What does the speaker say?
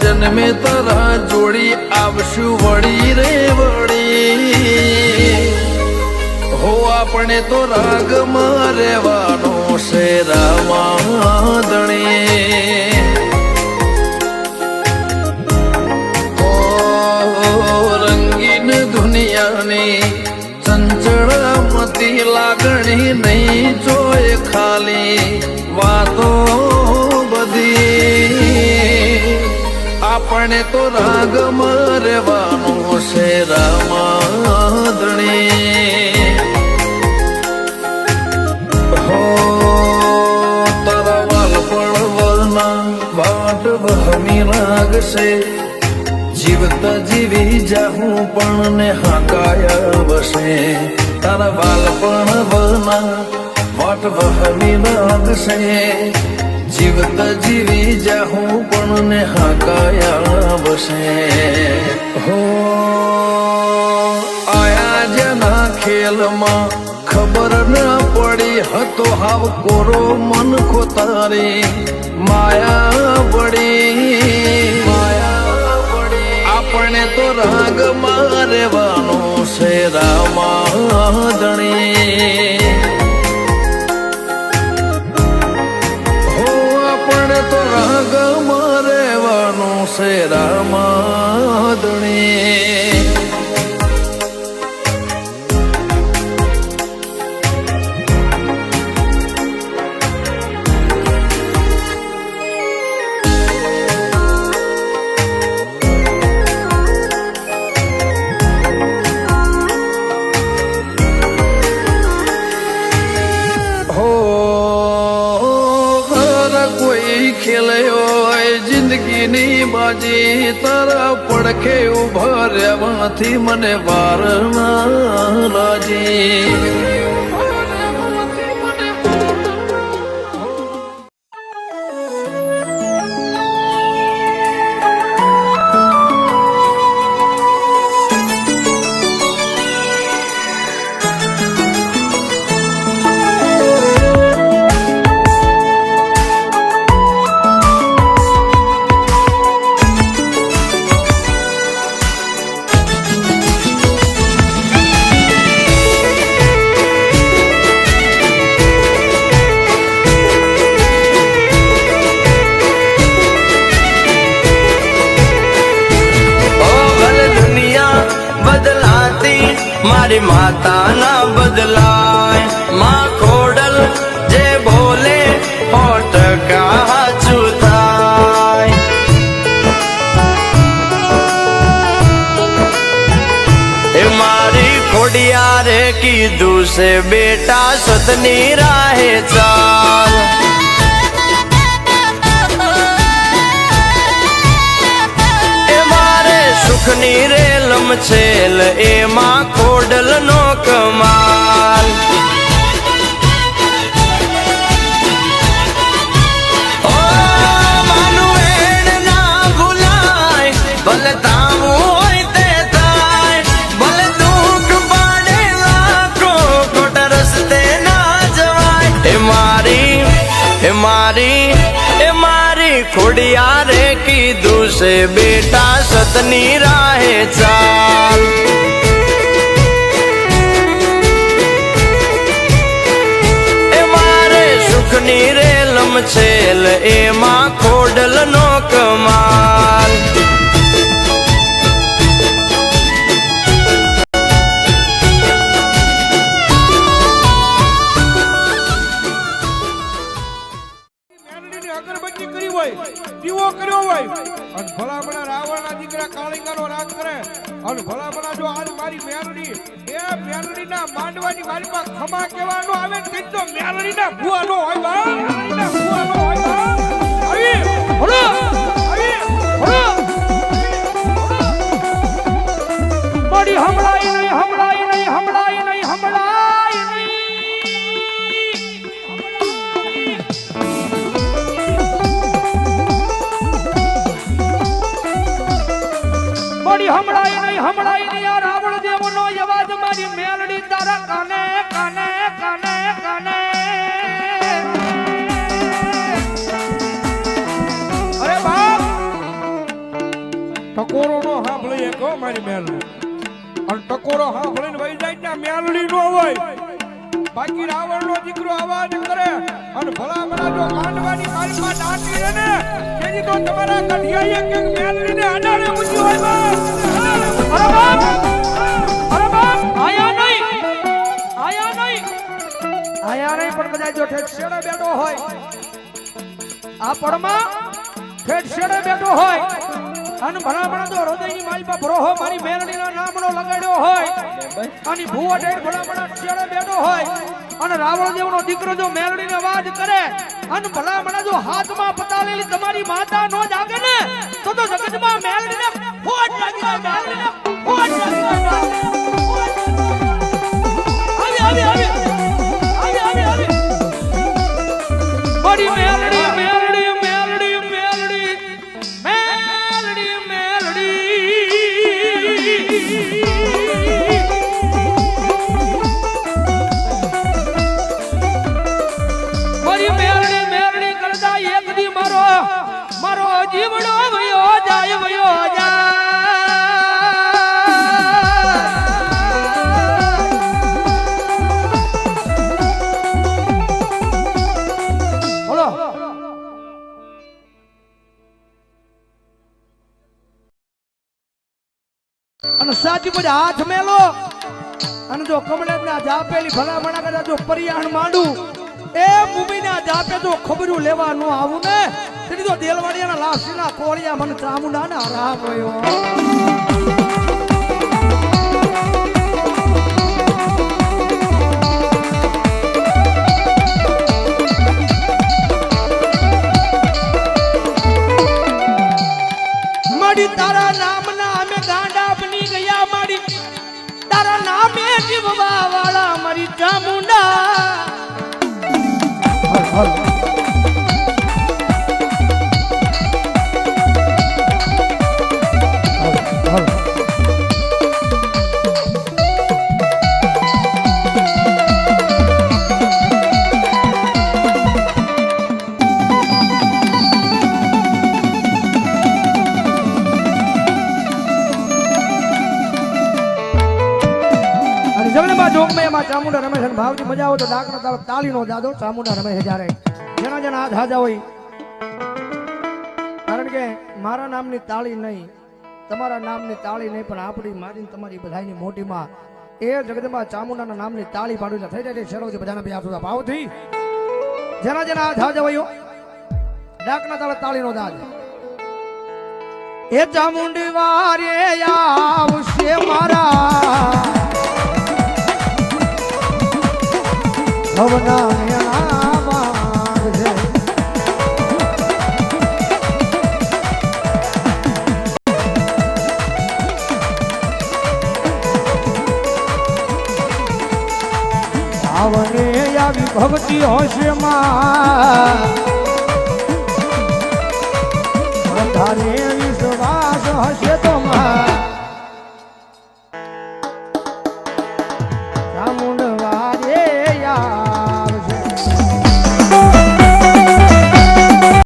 જન્મે તારા જોડી આવશું વળી રે વળી હો આપણે તો રાગમાં રહેવાનો છે રામાધણી રંગીન દુનિયાની ચંચળમતી લાગણી નહીં જોય ખાલી વાતો બધી આપણે તો રાગમાં રહેવાનું છે રામાધણી હો તારા વાલ પડવના વાટ વહમી લાગશે જીવતા જીવી જાહું પણ ને હાકાયા વસે તારા વાલ પણ વના વાટ વહમી લાગશે જીવતા જીવી જાહું પણ ને હાકાયા વસે હો આયા જેના ખેલમાં ખબર ન પડી હતો હાવ કોરો મન ખોતારી માયા વળી આપણે તો રાગમાં રહેવાનું છે રામાધણી હો આપણે તો રાગમાં રહેવાનું છે રામાધણી જિંદગીની બાજી તારા પડખે ઉભા રહેવાથી મને વાર ના લાજી मारी माता ना बदलाय माँ खोडल जे बोले होट का चुथाय मारी खोडिया रे कीधु से बेटा सतनी राहे चाल सुखनी रेलम छेल एमा खोडल नो कमाल ओ मानु एण ना भुलाय भले तामू होय ते थाय भले दुख पाडे लाखो खोट रस्ते ना जवाय ए मारी खोडिया रे कीधु से बेटा सतनी राहे चाल ए मारे सुखनी रेलम छेल एमा खोडल नो कमाल દીવો કર્યો હોય અને ભલા ભલા રાવણના દીકરા કાળિંગાનો રાગ કરે અને ભલા ભલા જો આજ મારી મેલડી એ મેલડીના માંડવાની મારી પાસે ખમા કહેવાનો આવે ને કઈ તો મેલડીના ભુવાનો હોય બા મેલડીના ભુવાનો હોય બા આવી બોલો આવી બોલો મારી હમણાઈ નહીં હમણાઈ નહીં હમણાઈ નહીં હમણાઈ નહીં હમણાઈ નહીં આ રાવણ દેવનો અવાજ મારી મેલડી તારા કાને કાને કાને કાને અરે બાપ ટકોરો નો સાંભળી એક હો મારી મેલડી. અને ટકોરો સાંભળીને વહી જાય ત્યાં મેલડી નો હોય. બાકી રાવણ નો દીકરો અવાજ કરે અને ભલા ભલા જો માંડવાની કાળમાં દાટી રહે ને તેથી તો તમારા કઢિયાએ કે મેલડીને અડાડે ઊંચી હોય બાપ. અરે બાપ, અરે બાપ, આયા નહીં પણ કદાચ જો ઠેઠ શેડે બેઠો હોય આ પડમાં ઠેઠ શેડે બેઠો હોય અને ભલા ભલા જો હૃદયની મારી પર ભરોહો મારી મેલડીના નામનો લગાડ્યો હોય અને ભૂવા ઠેઠ ભલા ભલા શેડે બેઠો હોય અને રાવણ દેવનો દીકરો જો મેલડીને અવાજ કરે અને ભલા ભલા જો હાથમાં પતાલેલી તમારી માતા નો જાગે ને તો જગતમાં મેલડીને ફોટ લાગી જાય. મેલડીને ફોટ લાગી જાય. આવી મારી મેલડી મેલડી મેલડી મેલડી મેલડી મેલડી મારી મેલડી મેલડી કરતા એક દી મારો જીવડો વયો જાય અને સાચી પછી હાથ મેલો અને જો કમળાજ ના જાપેલી ભલા મણા કદાચ જો પરિયાણ માંડું એ ભૂમિ ના જાપે જો ખબરું લેવા નો આવું ને તેથી તો દેલવાડિયાના લાસીના કોળિયા મને ચામુંડા ના રામ હોય. માડી તારા નામના અમે ગાંડા બની ગયા. માડી તારા નામે જીવવા વાળા મારી ચામુંડા. ચામુંડા રમેશ અને ભાવજી મજા આવે તો ડાકનો તાળી નો દાદો ચામુંડા રમેશ જ્યારે જેના જેના હાથ હાજા હોય. કારણ કે મારા નામની તાળી નહીં, તમારા નામની તાળી નહીં, પણ આપણી મારી તમારી બધાની મોટીમાં એ જગદંબા ચામુંડાના નામની તાળી પાડવી થઈ જાય. શેરોથી બધાના બે હાથ ભાવથી જેના જેના હાથ હાજા હોય ડાકના તાળી નો દાદ. એ ચામુંડી વારે આવશે મારા ભવના મેળા માંગજે. આવને આવી ભક્તિ હશે માં વધારે વિશ્વાસ હશે તો